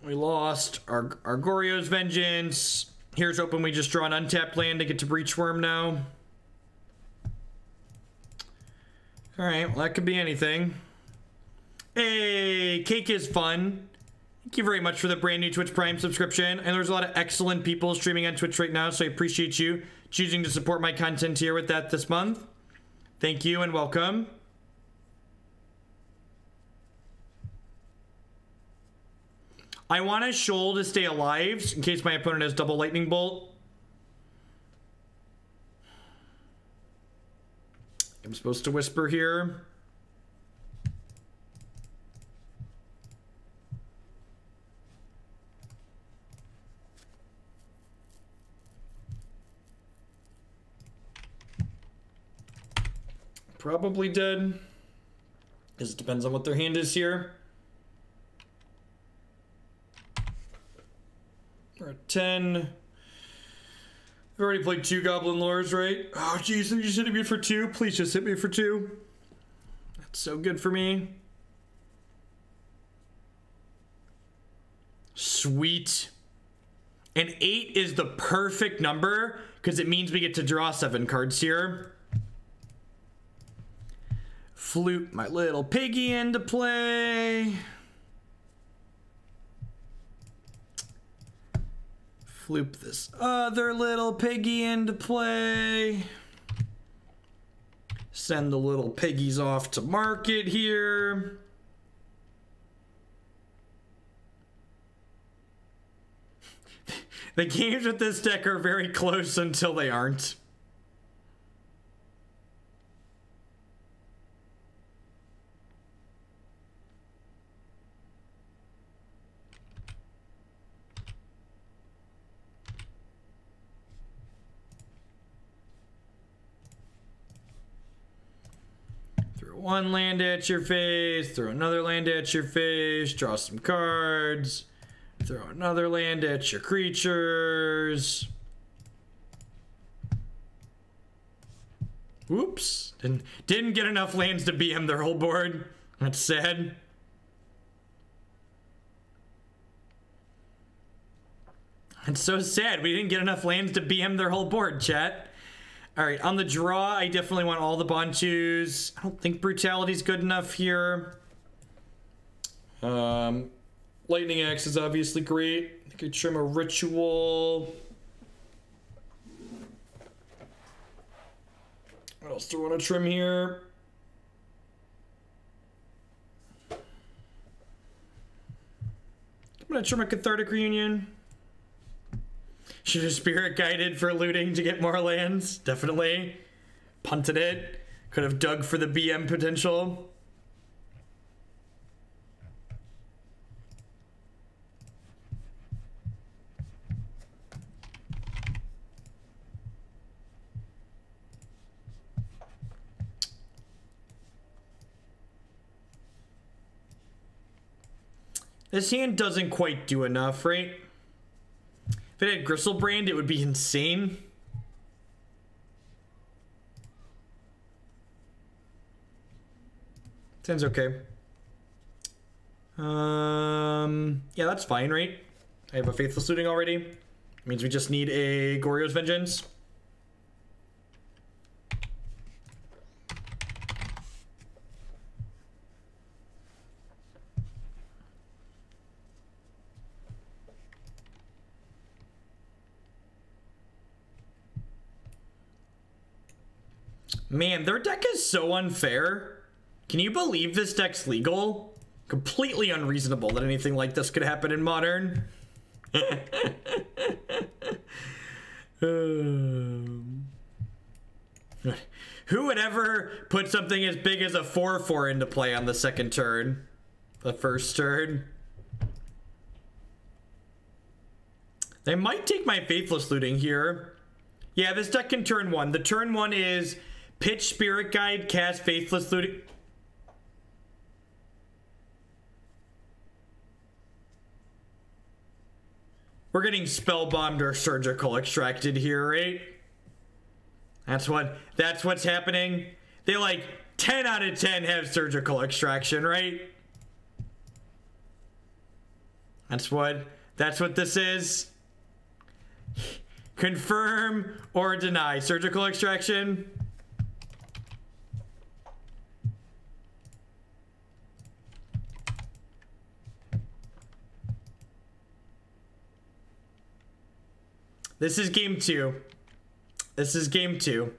We lost our Goryo's Vengeance. Here's hoping we just draw an untapped land to get to Breach Wurm now. Alright, well that could be anything. Hey, cake is fun. Thank you very much for the brand new Twitch Prime subscription. And there's a lot of excellent people streaming on Twitch right now, so I appreciate you choosing to support my content here with that this month. Thank you and welcome. I want a Shoal to stay alive in case my opponent has double Lightning Bolt. I'm supposed to Whisper here. Probably dead, because it depends on what their hand is here. We're at 10. We've already played 2 Goblin Lures, right? Oh, jeez, you just hit me for 2. Please just hit me for 2. That's so good for me. Sweet. And 8 is the perfect number, because it means we get to draw 7 cards here. Flute my little piggy into play. Floop this other little piggy into play. Send the little piggies off to market here. The games with this deck are very close until they aren't. One land at your face, throw another land at your face, draw some cards, throw another land at your creatures. Whoops, didn't get enough lands to BM their whole board. That's sad. It's so sad, we didn't get enough lands to BM their whole board, chat. All right, on the draw, I definitely want all the Bontus. I don't think Brutality's good enough here. Lightning Axe is obviously great. I could trim a Ritual. What else do I want to trim here? I'm gonna trim a Cathartic Reunion. Should have Spirit Guided for looting to get more lands. Definitely. Punted it. Could have dug for the BM potential. This hand doesn't quite do enough, right? If it had Griselbrand, it would be insane. Sounds okay. Yeah, that's fine, right? I have a Faithless Looting already. It means we just need a Goryo's Vengeance. Man, their deck is so unfair. Can you believe this deck's legal? Completely unreasonable that anything like this could happen in Modern. Who would ever put something as big as a 4/4 into play on the second turn? The first turn? They might take my Faithless Looting here. Yeah, this deck can turn one. The turn one is pitch Spirit Guide, cast Faithless Looting. We're getting Spellbombed or Surgical Extracted here, right? That's what's happening. They like 10 out of 10 have Surgical Extraction, right? That's what this is. Confirm or deny Surgical Extraction. This is game 2. This is game 2.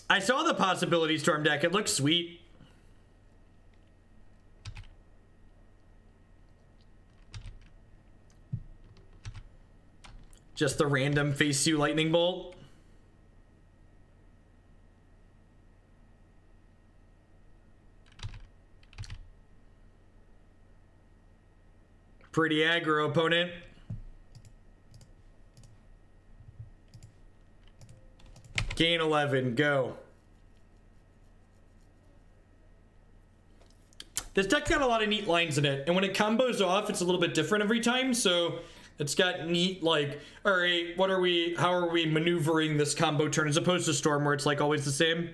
I saw the Possibility Storm deck. It looks sweet. Just the random face you lightning bolt. Pretty aggro opponent. Gain 11, go. This deck's got a lot of neat lines in it, and when it combos off, it's a little bit different every time, so it's got neat, like, all right, how are we maneuvering this combo turn, as opposed to Storm, where it's like always the same.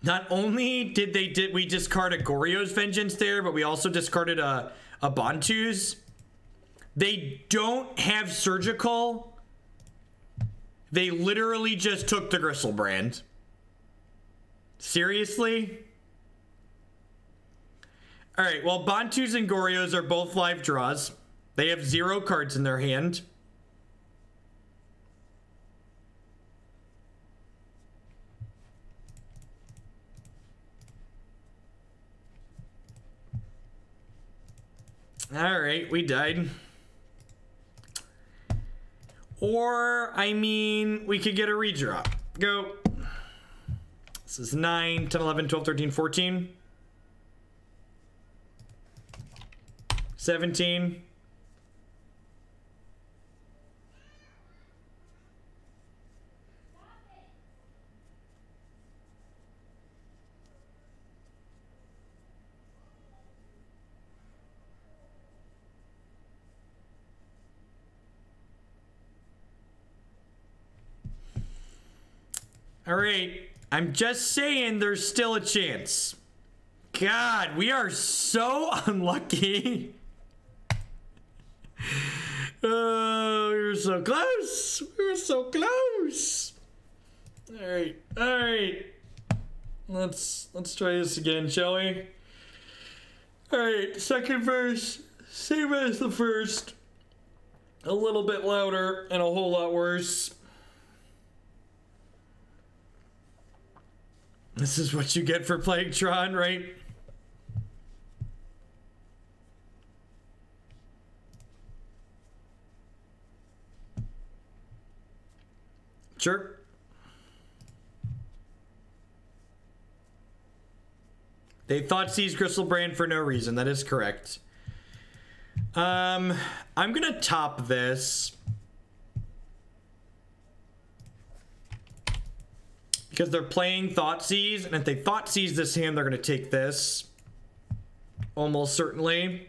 Not only did we discard a Goryo's Vengeance there, but we also discarded a Bontu's. They don't have Surgical. They literally just took the Griselbrand. Seriously? All right, well, Bontu's and Goryos are both live draws. They have 0 cards in their hand. All right, we died. Or, I mean, we could get a redraw. Go. This is 9, 10, 11, 12, 13, 14. 17. All right, I'm just saying there's still a chance. God, we are so unlucky. Oh, we were so close. We were so close. All right. Let's try this again, shall we? All right, second verse, same as the first. A little bit louder and a whole lot worse. This is what you get for playing Tron, right? Sure. They thought seized Griselbrand for no reason. That is correct. I'm gonna top this because they're playing Thoughtseize, and if they Thoughtseize this hand, they're gonna take this almost certainly.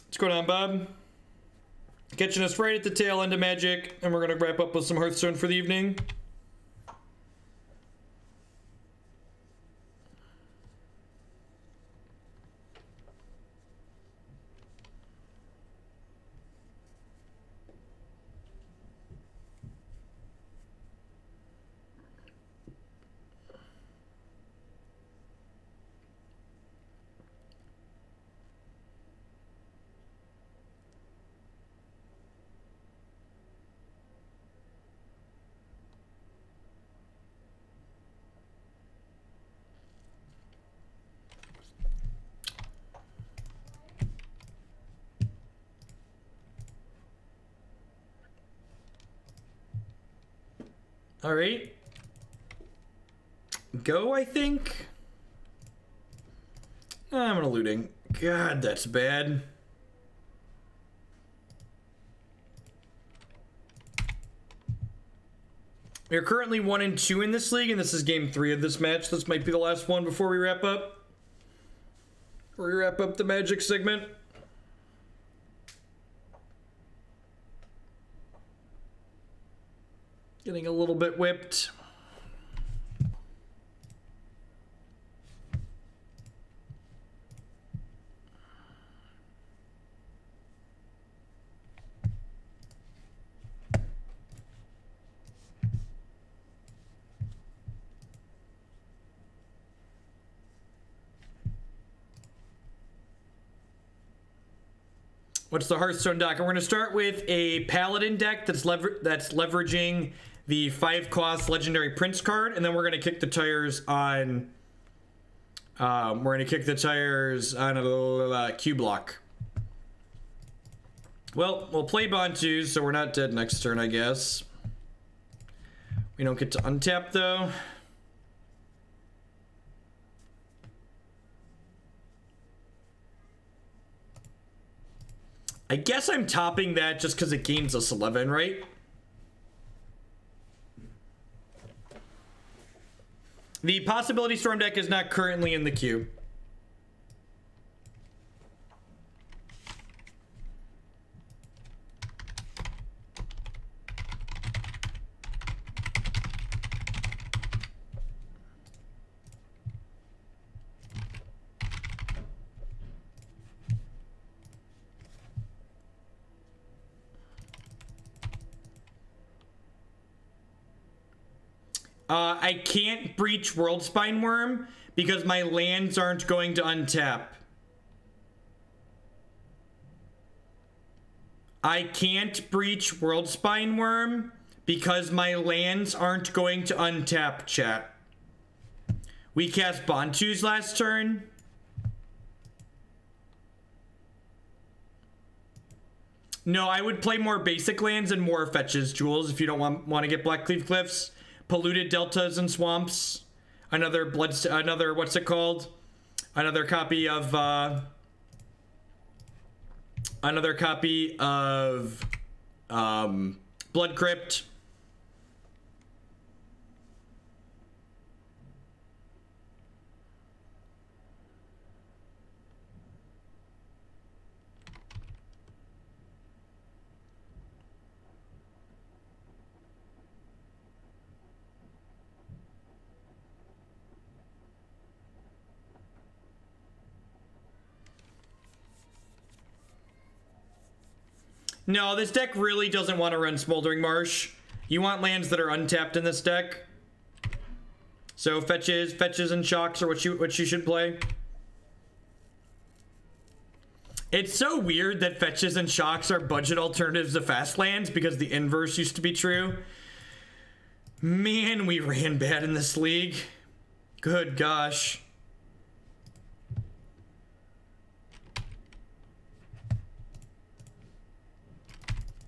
What's going on, Bob? Catching us right at the tail end of Magic, and we're going to wrap up with some Hearthstone for the evening. All right. Go, I think. I'm gonna looting. God, that's bad. We're currently 1-2 in this league, and this is game 3 of this match. This might be the last one before we wrap up. Before we wrap up the Magic segment. Getting a little bit whipped. What's the Hearthstone deck? And we're going to start with a Paladin deck that's leveraging the 5-cost Legendary Prince card, and then we're going to kick the tires on. We're going to kick the tires on a Q block. Well, we'll play Bontu, so we're not dead next turn, I guess. We don't get to untap though. I guess I'm topping that just because it gains us 11, right? The Possibility Storm deck is not currently in the queue. I can't breach Worldspine Wurm because my lands aren't going to untap. I can't breach Worldspine Wurm because my lands aren't going to untap, chat. We cast Bontu's last turn. No, I would play more basic lands and more fetches, Jules, if you don't want to get Blackcleave Cliffs. Polluted deltas and swamps. Another what's it called? Another copy of Blood Crypt. No, this deck really doesn't want to run Smoldering Marsh. You want lands that are untapped in this deck. So fetches and shocks are what you should play. It's so weird that fetches and shocks are budget alternatives to fast lands because the inverse used to be true. Man, we ran bad in this league. Good gosh.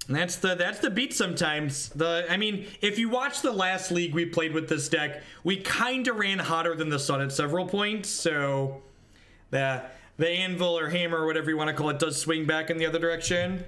And that's the beat sometimes. I mean, if you watch the last league we played with this deck, we kind of ran hotter than the sun at several points. So the anvil or hammer or whatever you want to call it does swing back in the other direction.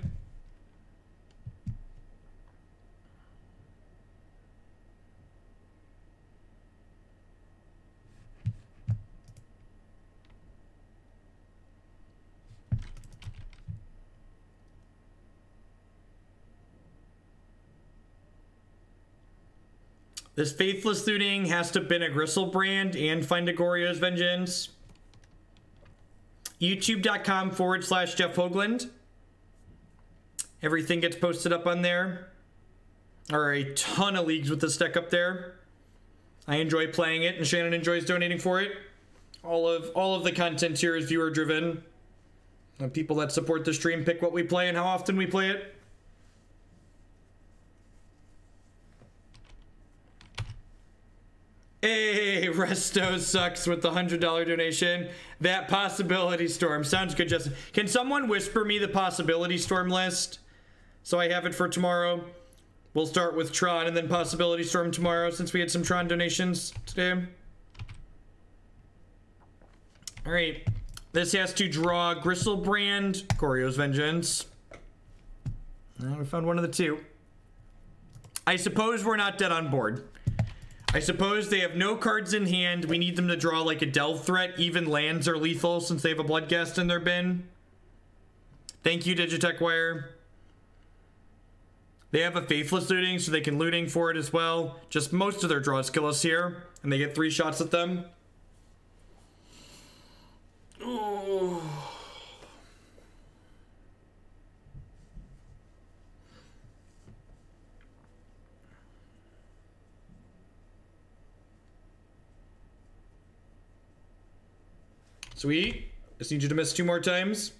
This Faithless Looting has to bin a Griselbrand and find a Goryo's Vengeance. YouTube.com/Jeff Hoagland. Everything gets posted up on there. There are a ton of leagues with this deck up there. I enjoy playing it, and Shannon enjoys donating for it. All of the content here is viewer driven. The people that support the stream pick what we play and how often we play it. Hey, Resto sucks with the $100 donation. That possibility storm. Sounds good, Justin. Can someone whisper me the possibility storm list so I have it for tomorrow? We'll start with Tron and then possibility storm tomorrow since we had some Tron donations today. All right. This has to draw Griselbrand, Goryo's Vengeance. We found one of the two. I suppose we're not dead on board. I suppose they have no cards in hand. We need them to draw like a delve threat. Even lands are lethal since they have a Bloodghast in their bin. Thank you, Digitech Wire. They have a Faithless Looting, so they can looting for it as well. Just most of their draws kill us here, and they get 3 shots at them. Oh. Sweet. Just need you to miss 2 more times.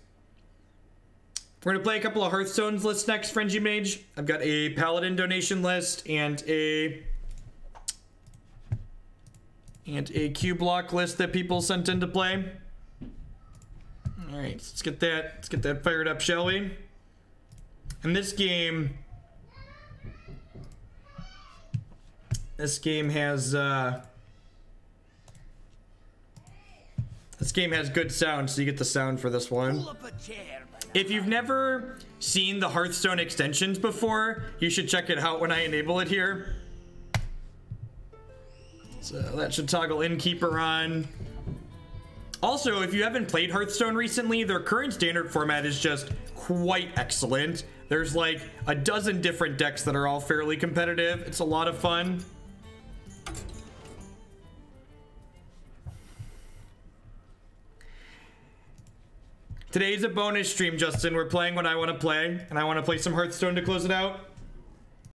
We're gonna play a couple of Hearthstones lists next, Frenzy Mage. I've got a Paladin donation list and a Q block list that people sent in to play. All right, let's get that fired up, shall we? And this game has good sound, so you get the sound for this one. If you've never seen the Hearthstone extensions before, you should check it out when I enable it here. So that should toggle Innkeeper on. Also, if you haven't played Hearthstone recently, their current standard format is just quite excellent. There's like a dozen different decks that are all fairly competitive. It's a lot of fun. Today's a bonus stream, Justin. We're playing what I want to play, and I want to play some Hearthstone to close it out.